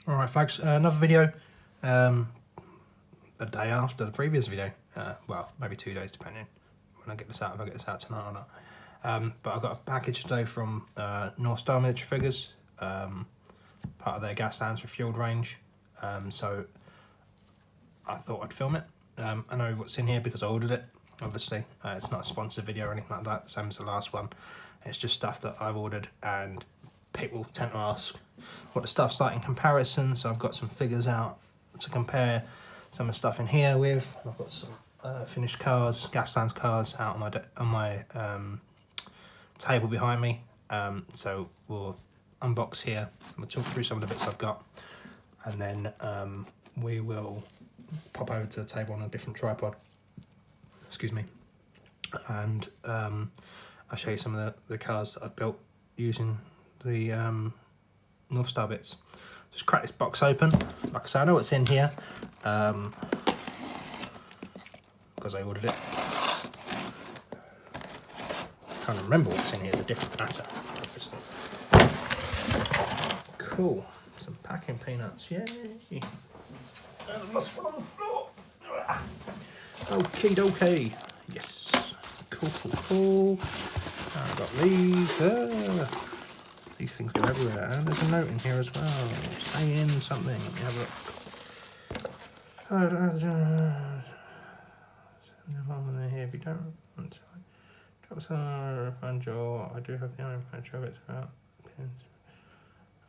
Alright folks, another video, a day after the previous video, well maybe 2 days depending when I get this out, if I get this out tonight or not. But I got a package today from North Star Miniature Figures, part of their Gaslands Refuelled range, so I thought I'd film it. I know what's in here because I ordered it, obviously. It's not a sponsored video or anything like that, same as the last one. It's just stuff that I've ordered and people tend to ask what the stuff's like in comparison, so I've got some figures out to compare some of the stuff in here with. I've got some finished cars, Gaslands cars out on my table behind me, so we'll unbox here, we'll talk through some of the bits I've got, and then we will pop over to the table on a different tripod, excuse me, and I'll show you some of the cars that I've built using the North Star bits. Just crack this box open. Like I say, I know what's in here because I ordered it. Trying to remember what's in here is a different matter, obviously. Cool, some packing peanuts, yay! And I lost one on the floor. Okie dokie, yes, cool. I've got these. These things go everywhere, and there's a note in here as well. Stay in something. Let me have a look. Send them on in here if you don't want to. Drop some find your. I do have the iron patch of it about pins.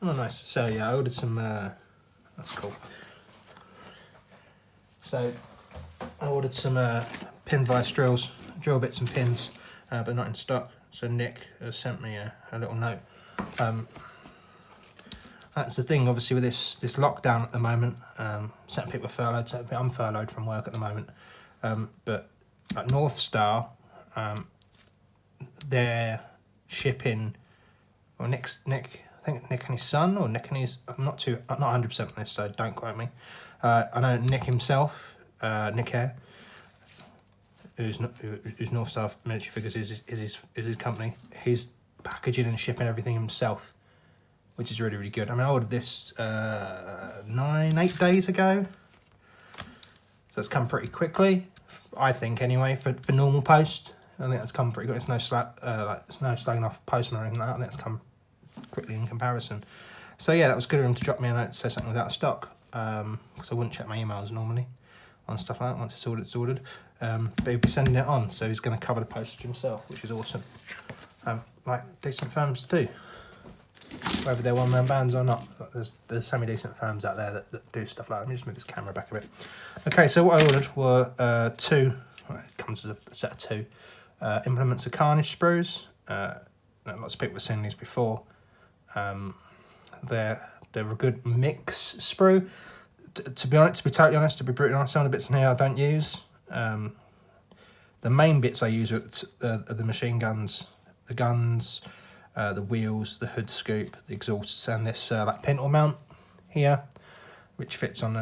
Oh, nice. So yeah, I ordered some. That's cool. So I ordered some pin vice drills, drill bits and pins, but not in stock. So Nick has sent me a little note. That's the thing, obviously, with this lockdown at the moment. Certain people are furloughed, certain people I'm furloughed from work at the moment. But at North Star, they're shipping. Well, Nick, I think Nick and his son, or Nick and his. I'm not 100% on this, so don't quote me. I know Nick himself, Nick Hare, who's North Star Miniature Figures is his company. He's packaging and shipping everything himself, which is really good. I mean, I ordered this 8 days ago, so it's come pretty quickly, I think, anyway, for normal post. I think that's come pretty good. It's no it's no slagging off postman or anything like that. I think it's come quickly in comparison. So yeah, that was good of him to drop me a note to say something was out of stock, because I wouldn't check my emails normally on stuff like that. Once it's ordered, but he'll be sending it on, so he's going to cover the postage himself, which is awesome. Like decent firms do, whether they're one-man bands or not. There's so many decent firms out there that do stuff like that. Let me just move this camera back a bit. Okay, so what I ordered were two. Well, it comes as a set of two implements of Carnage sprues. Lots of people have seen these before. They're a good mix sprue. To be totally honest, to be brutally honest, some of the bits in here I don't use. The main bits I use are the machine guns. The guns, the wheels, the hood scoop, the exhausts, and this like pintle mount here, which fits on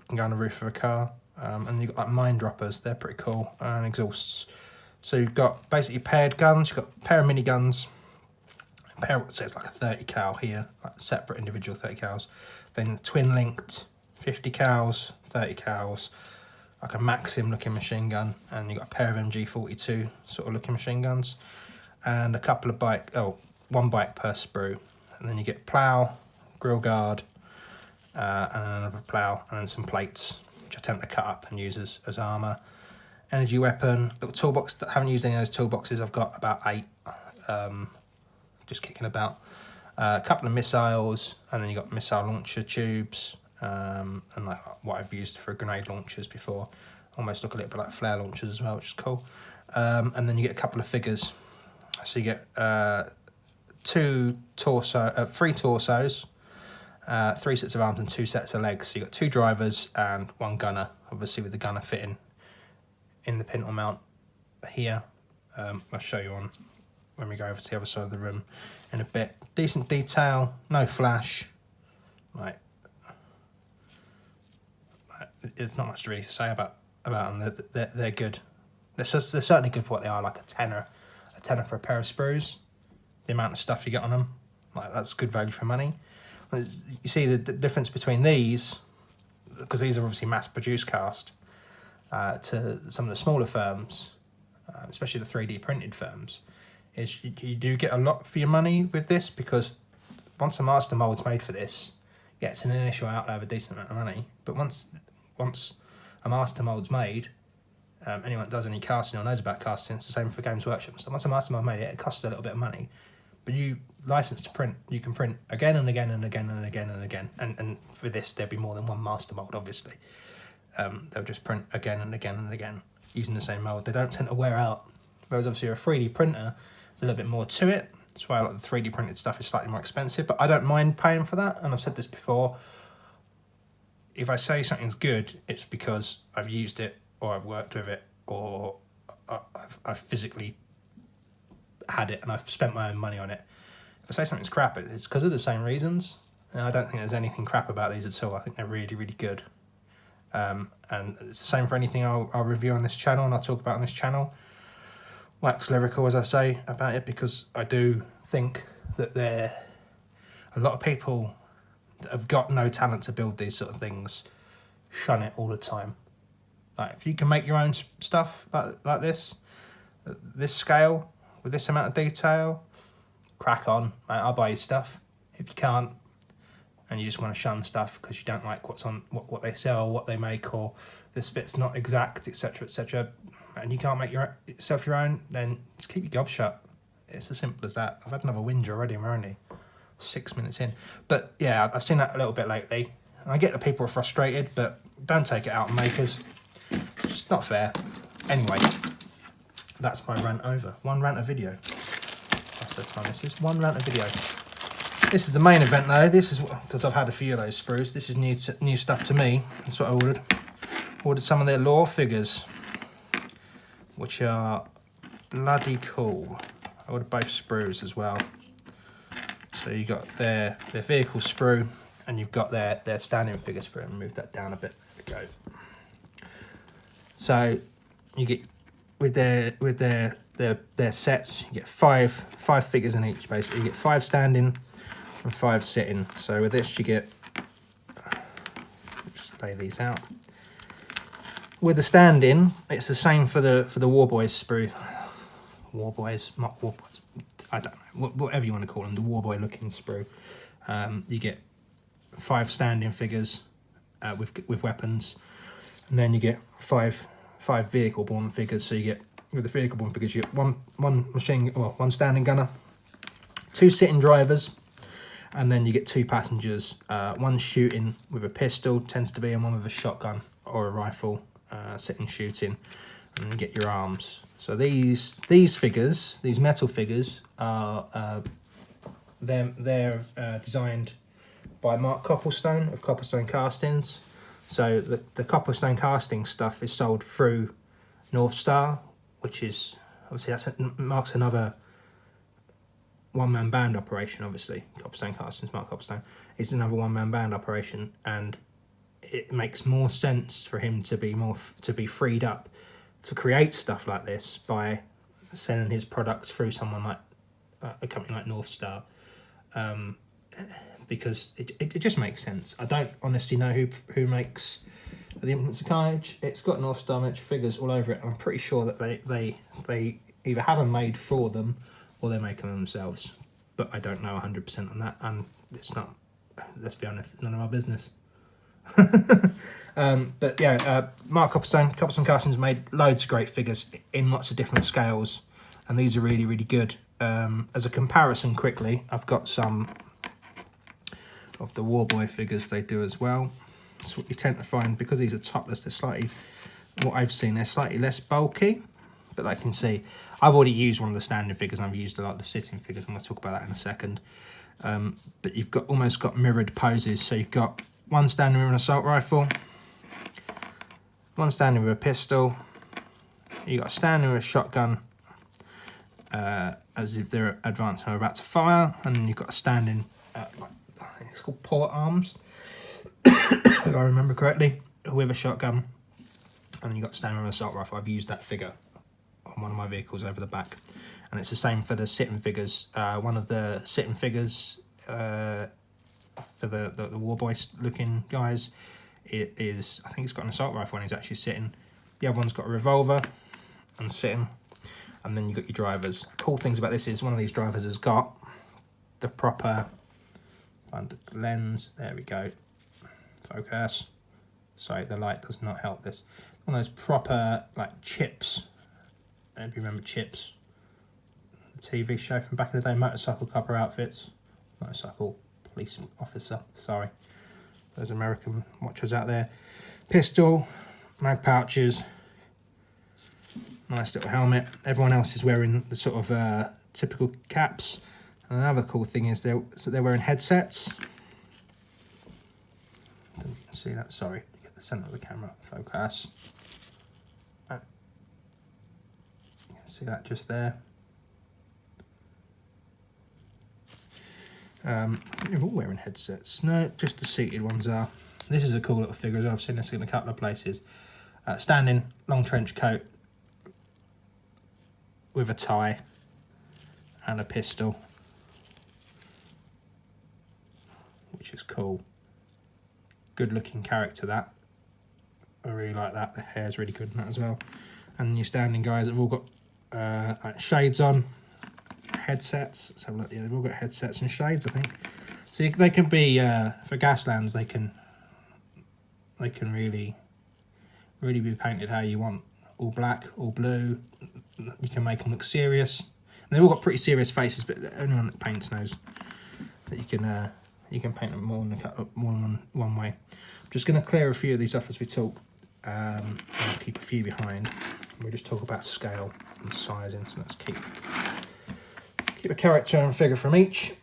can go on the roof of a car. And you've got like mine droppers, they're pretty cool, and exhausts. So you've got basically paired guns, you've got a pair of mini guns, a pair of, so it's like a 30 cal here, like separate individual 30 cals, then twin linked 50 cals, 30 cals, like a Maxim looking machine gun, and you've got a pair of MG42 sort of looking machine guns. And a couple of one bike per sprue, and then you get plough, grill guard, and another plough, and then some plates, which I tend to cut up and use as armour. Energy weapon, little toolbox. I haven't used any of those toolboxes. I've got about 8, just kicking about. A couple of missiles, and then you got missile launcher tubes, and like what I've used for grenade launchers before. Almost look a little bit like flare launchers as well, which is cool. And then you get a couple of figures. So you get 3 torsos, 3 sets of arms and 2 sets of legs. So you got 2 drivers and 1 gunner, obviously with the gunner fitting in the pintle mount here. I'll show you on when we go over to the other side of the room in a bit. Decent detail, no flash. There's not much really to say about them. They're good. They're certainly good for what they are, like a tenner for a pair of sprues. The amount of stuff you get on them, like that's good value for money. You see the difference between these, because these are obviously mass-produced cast, to some of the smaller firms, especially the 3D printed firms, is you do get a lot for your money with this, because once a master mould's made for this, yeah, it's an initial outlay of a decent amount of money. But once a master mould's made, anyone that does any casting or knows about casting, it's the same for Games Workshop. So once a master mould made it was a little bit of money. But you license to print, you can print again and again and again and again and again. And for this, there'll be more than one master mould, obviously. They'll just print again and again and again using the same mould. They don't tend to wear out. Whereas obviously a 3D printer, there's a little bit more to it. That's why a lot of the 3D printed stuff is slightly more expensive. But I don't mind paying for that. And I've said this before. If I say something's good, it's because I've used it, or I've worked with it, or I've physically had it and I've spent my own money on it. If I say something's crap, it's because of the same reasons. And I don't think there's anything crap about these at all. I think they're really, really good. And it's the same for anything I'll review on this channel and I'll talk about on this channel. Wax lyrical, as I say about it, because I do think that a lot of people that have got no talent to build these sort of things shun it all the time. Like, if you can make your own stuff like this, at this scale, with this amount of detail, crack on, mate, I'll buy your stuff. If you can't, and you just want to shun stuff because you don't like what's on what they sell, what they make, or this bit's not exact, etc., and you can't make yourself your own, then just keep your gob shut. It's as simple as that. I've had another whinge already, and we're only 6 minutes in. But yeah, I've seen that a little bit lately. And I get that people are frustrated, but don't take it out on makers. It's just not fair. Anyway, that's my rant over. One rant a video. That's the time this is. One rant a video. This is the main event though. This is because I've had a few of those sprues. This is new stuff to me. That's what I ordered. Ordered some of their lore figures, which are bloody cool. I ordered both sprues as well. So you got their vehicle sprue, and you've got their standing figure sprue. And move that down a bit. There we go. So you get with their sets, you get five figures in each. Basically, you get 5 standing and 5 sitting. So with this, you get. Just lay these out. With the standing, it's the same for the War Boys sprue. War Boys, not War Boys. I don't know, whatever you want to call them, the War Boy looking sprue. You get 5 standing figures with weapons, and then you get five vehicle born figures. So you get, with the vehicle born figures, you get one standing gunner, 2 sitting drivers, and then you get 2 passengers. One shooting with a pistol, tends to be, and one with a shotgun or a rifle, sitting shooting, and then you get your arms. So these figures, these metal figures, are they're designed by Mark Copplestone of Copplestone Castings. So the Copplestone casting stuff is sold through North Star, which is obviously marks another one-man band operation. Obviously, Copplestone Castings, Mark Copplestone, is another one-man band operation, and it makes more sense for him to be freed up to create stuff like this by sending his products through someone like a company like North Star, because it just makes sense. I don't honestly know who makes the implements of Carnage. It's got North Star miniature figures all over it. I'm pretty sure that they either have them made for them or they're making them themselves, but I don't know 100% on that, and it's not, let's be honest, it's none of our business. But yeah, Mark Copplestone Castings made loads of great figures in lots of different scales, and these are really, really good. As a comparison quickly, I've got some of the Warboy figures they do as well. That's what you tend to find, because these are topless, they're slightly, what I've seen, they're slightly less bulky, but I can see, I've already used one of the standing figures, and I've used a lot of the sitting figures. I'm going to talk about that in a second. But you've almost got mirrored poses, so you've got one standing with an assault rifle, one standing with a pistol, you got a standing with a shotgun, as if they're advancing or about to fire, and then you've got a standing, it's called port arms, if I remember correctly, with a shotgun, and then you've got standing with an assault rifle. I've used that figure on one of my vehicles over the back, and it's the same for the sitting figures. One of the sitting figures, for the war boy looking guys, it is, I think it's got an assault rifle when he's actually sitting. The other one's got a revolver and sitting. And then you've got your drivers. Cool things about this is one of these drivers has got the proper, find the lens, there we go, focus. Sorry, the light does not help this. One of those proper, like, chips. If you remember Chips, the TV show from back in the day, motorcycle copper outfits. Motorcycle police officer, sorry. Those American watchers out there. Pistol, mag pouches, nice little helmet. Everyone else is wearing the sort of typical caps. And another cool thing is they're wearing headsets. Didn't see that, sorry. Get the centre of the camera, focus. You can see that just there. You're all wearing headsets. No, just the seated ones are. This is a cool little figure as well. I've seen this in a couple of places. Standing, long trench coat with a tie and a pistol, which is cool. Good looking character, that. I really like that. The hair's really good in that as well. And your standing guys have all got like shades on. Headsets. Let's have a look. Yeah, they've all got headsets and shades, I think. So they can be for Gaslands. They can really be painted how you want. All black, all blue. You can make them look serious. And they've all got pretty serious faces, but anyone that paints knows that you can paint them more than one way. I'm just going to clear a few of these off as we talk. I'll keep a few behind. We'll just talk about scale and sizing. So let's keep a character and figure from each.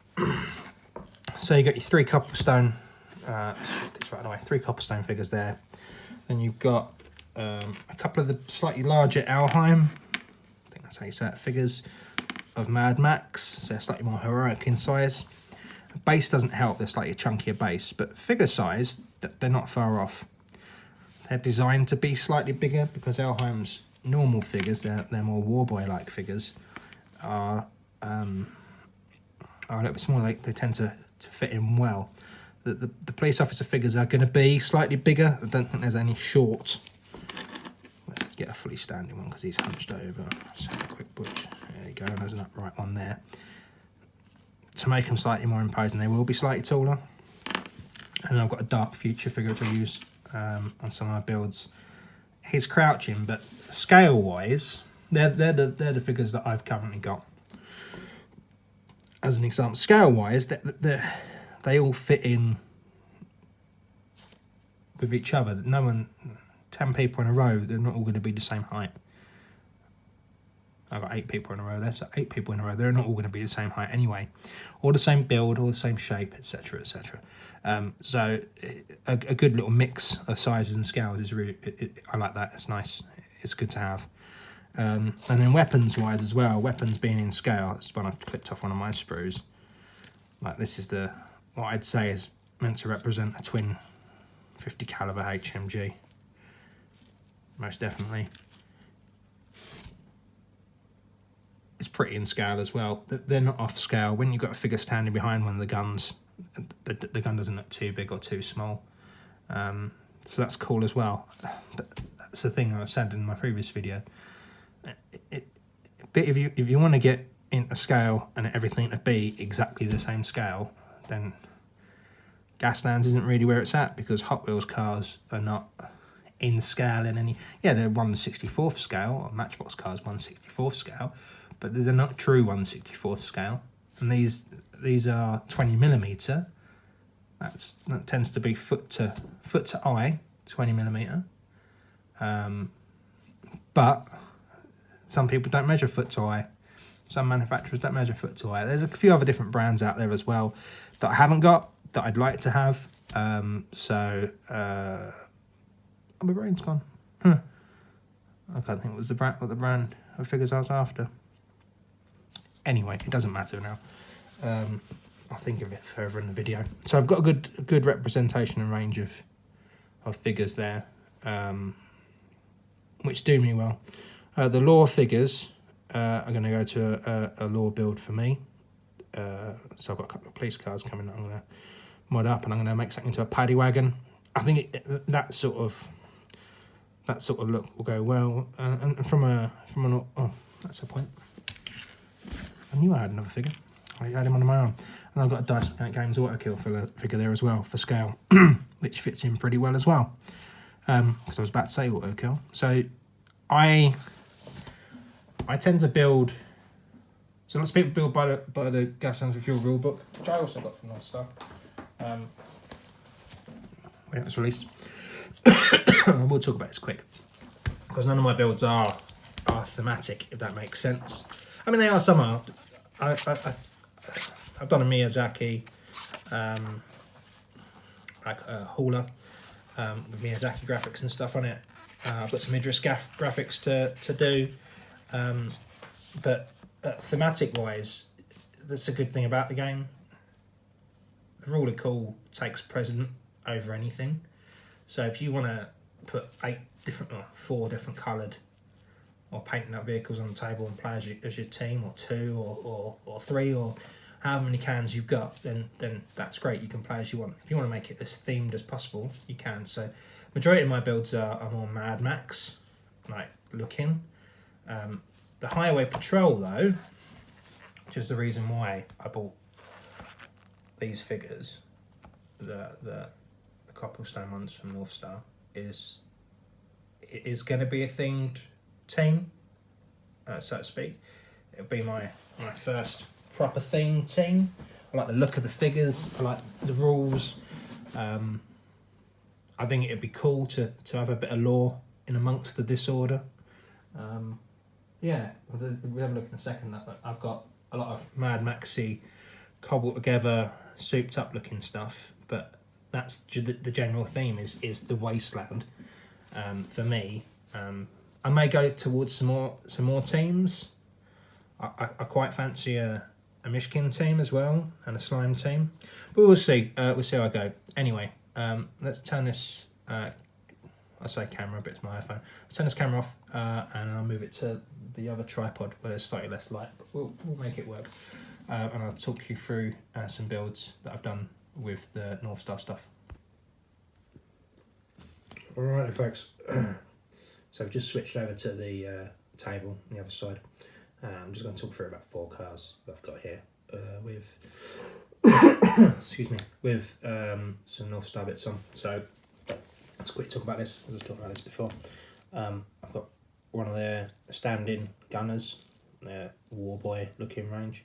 So you got your 3 Copplestone, right 3 Copplestone figures there. Then you've got a couple of the slightly larger Alheim, I think that's how you say it, figures of Mad Max. So they're slightly more heroic in size. The base doesn't help, they're slightly chunkier base, but figure size, they're not far off. They're designed to be slightly bigger because Alheim's normal figures, they're more warboy-like figures, are a little bit smaller. They tend to fit in well. The police officer figures are going to be slightly bigger. I don't think there's any short. Let's get a fully standing one because he's hunched over. Let's have a quick butch. There you go. There's an upright one there. To make them slightly more imposing, they will be slightly taller. And I've got a Dark Future figure which I use on some of my builds. He's crouching, but scale-wise, they're the figures that I've currently got. As an example, scale-wise, they all fit in with each other. No one, 10 people in a row, they're not all going to be the same height. I've got 8 people in a row there, so 8 people in a row, they're not all going to be the same height anyway. Or the same build, or the same shape, etc, etc. So a good little mix of sizes and scales is really, I like that, it's nice, it's good to have. And then weapons-wise as well, weapons being in scale, it's one I've clipped off one of my sprues. Like this is what I'd say is meant to represent a twin 50 caliber HMG. Most definitely. It's pretty in scale as well. They're not off scale. When you've got a figure standing behind one of the guns, the gun doesn't look too big or too small. So that's cool as well. But that's the thing I said in my previous video. But if you want to get into scale and everything to be exactly the same scale, then Gaslands isn't really where it's at, because Hot Wheels cars are not in scale in any... Yeah, they're 1/64th scale, or Matchbox cars 1/64th scale, but they're not true 1/64th scale. And these are 20mm. That tends to be foot to eye, 20mm. But some people don't measure foot to eye. Some manufacturers don't measure foot to eye. There's a few other different brands out there as well that I haven't got, that I'd like to have. Oh, my brain's gone. I can't think what the brand of figures I was after. Anyway, it doesn't matter now. I'll think of it further in the video. So I've got a good representation and range of figures there, which do me well. The law figures are going to go to a law build for me. So I've got a couple of police cars coming that I'm going to mod up, and I'm going to make something into a paddy wagon. I think that sort of look will go well. And from an oh, that's the point. I knew I had another figure. I had him under my arm. And I've got a Dice Mechanic Games Autokill figure there as well for scale, which fits in pretty well as well. Because I was about to say Autokill. So I tend to build. So lots of people build by the Gaslands Refuelled rule book, which I also got from North Star. When it was released. We'll talk about this quick, because none of my builds are thematic, if that makes sense. I mean, they are some are. I've done a Miyazaki, like a hauler, with Miyazaki graphics and stuff on it. I've got some Idris graphics to do, but thematic wise, that's a good thing about the game. The rule of cool takes precedent over anything. So if you want to put 4 different coloured or painting up vehicles on the table and play as your team, or 2 or 3, or however many cans you've got, then that's great. You can play as you want. If you want to make it as themed as possible, you can. So majority of my builds are more Mad Max like looking. The Highway Patrol though, which is the reason why I bought these figures, the Copplestone ones from North Star, is going to be a themed team, so to speak. It'll be my first proper themed team. I like the look of the figures. I like the rules. I think it'd be cool to have a bit of lore in amongst the disorder. Yeah, we'll have a look in a second. I've got a lot of Mad Maxy cobbled together, souped up looking stuff, but that's the general theme is the wasteland. For me, I may go towards some more teams. I quite fancy a Mishkin team as well, and a slime team, but we'll see. We'll see how I go. Anyway, let's turn this. I say camera, but it's my iPhone. Let's turn this camera off, and I'll move it to the other tripod where there's slightly less light. But we'll make it work, and I'll talk you through some builds that I've done with the North Star stuff. Alright folks, so I've just switched over to the table on the other side. I'm just going to talk through about 4 cars that I've got here with excuse me, with some North Star bits on. So let's quickly talk about this. I was talking about this before. I've got one of their stand-in gunners, their Warboy looking range.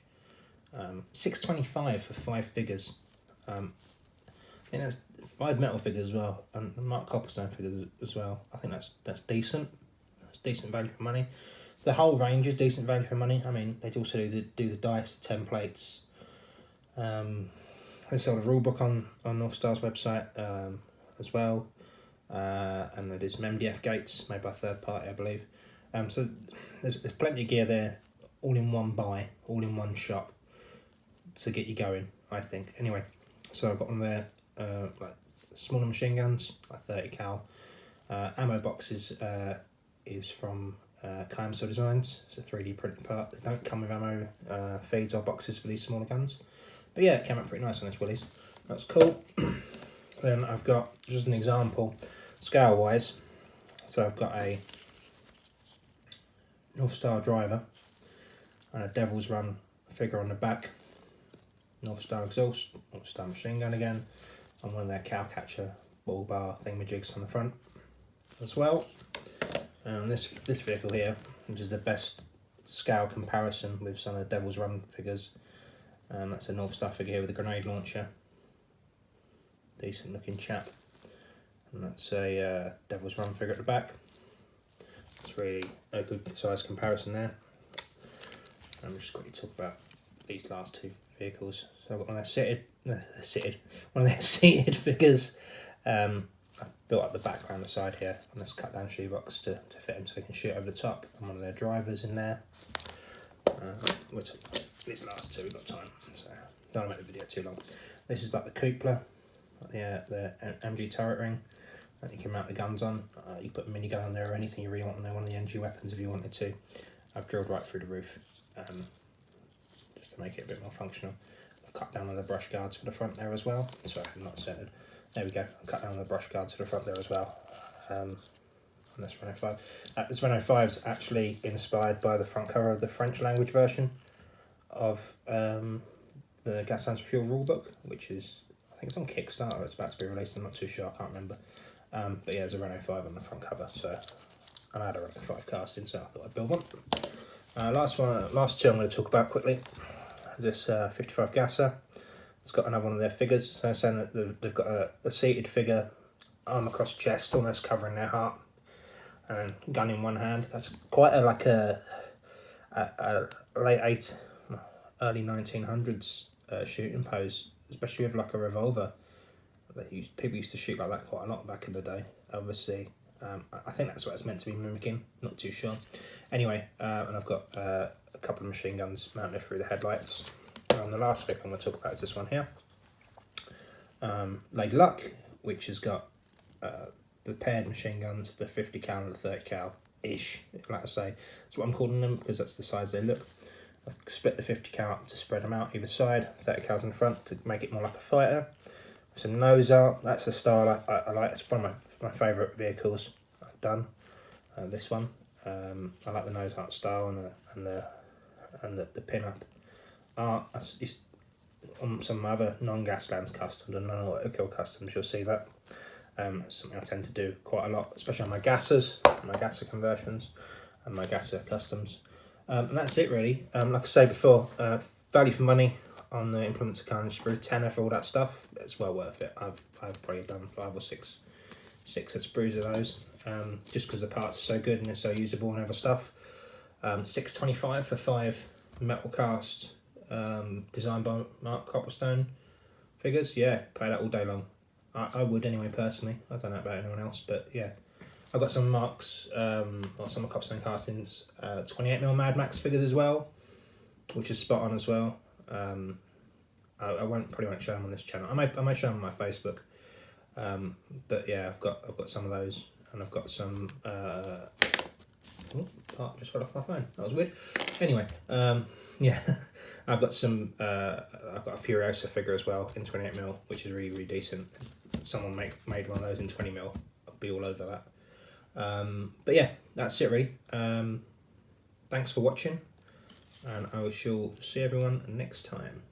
$625 for 5 figures. I think that's 5 metal figures as well, and Mark Copplestone figures as well. I think that's decent. That's decent value for money. The whole range is decent value for money. I mean, they also do the dice, the templates. They sell the rulebook on North Star's website as well, and they do some MDF gates made by a third party, I believe. So there's plenty of gear there, all in one buy, all in one shop, to get you going, I think. Anyway, so I've got one there, like smaller machine guns, like 30 cal. Ammo boxes is from Clamso Designs. It's a 3D printed part. They don't come with ammo feeds or boxes for these smaller guns, but yeah, it came out pretty nice on this Willys. That's cool. Then I've got just an example, scale wise. So I've got a North Star driver and a Devil's Run figure on the back. North Star exhaust, North Star machine gun again, and one of their cowcatcher ball bar thingamajigs on the front as well. And this vehicle here, which is the best scale comparison with some of the Devil's Run figures. That's a North Star figure here with a grenade launcher. Decent looking chap. And that's a Devil's Run figure at the back. It's really a good size comparison there. I'm just quickly talk about these last 2 vehicles. So I've got one of their seated figures. I've built up the back around the side here, and this cut down shoebox to fit him so he can shoot over the top, and one of their drivers in there. We'll talk about these last 2, we've got time, so don't want to make the video too long. This is like the cupola, the MG turret ring that you can mount the guns on. You put a minigun on there or anything you really want on there, one of the NG weapons if you wanted to. I've drilled right through the roof just to make it a bit more functional. cut down on the brush guards for the front there as well. Sorry, I'm not centered. There we go. Cut down on the brush guards for the front there as well. On this Renault 5. This Renault 5 is actually inspired by the front cover of the French language version of the Gaslands Refuelled rulebook, which is, I think it's on Kickstarter. It's about to be released. I'm not too sure. I can't remember. But yeah, there's a Renault 5 on the front cover. So I had a Renault 5 casting, so I thought I'd build one. Last two I'm going to talk about quickly. This 55 Gasser. It's got another one of their figures. So they're saying that they've got a seated figure, arm across chest, almost covering their heart, and gun in one hand. That's quite a late early 1900s shooting pose, especially with like a revolver. People used to shoot like that quite a lot back in the day. Obviously, I think that's what it's meant to be mimicking. Not too sure. Anyway, and I've got a couple of machine guns mounted through the headlights. The last flick I'm going to talk about is this one here. Lady Luck, which has got the paired machine guns, the 50 cal and the 30 cal ish. Like I say, that's what I'm calling them because that's the size they look. I've split the 50 cal up to spread them out either side. 30 cal's in the front to make it more like a fighter. Some nose art. That's a style I like. It's one of my favourite vehicles I've done. This one. I like the nose art style and the pin up art. It's on some other non-Gaslands customs and non-auto customs. You'll see that. Something I tend to do quite a lot, especially on my gassers, my gasser conversions, and my gasser customs. And that's it really. Like I say before, value for money on the implements of Carnage sprue, tenner for all that stuff. It's well worth it. I've probably done 5 or 6 sprues of those, just because the parts are so good and they're so usable and other stuff. $6.25 for 5 metal cast designed by Mark Copplestone figures. Yeah, pay that all day long. I would anyway personally. I don't know about anyone else, but yeah. I've got some Marks, or some Copplestone castings, 28mm Mad Max figures as well, which is spot on as well. I probably won't show them on this channel. I may show them on my Facebook. But yeah, I've got some of those, and I've got some. Part just fell off my phone. That was weird. Anyway, yeah, I've got some. I've got a Furiosa figure as well in 28mm, which is really decent. Someone made one of those in 20mm. I'll be all over that. But yeah, that's it really. Thanks for watching, and I shall see everyone next time.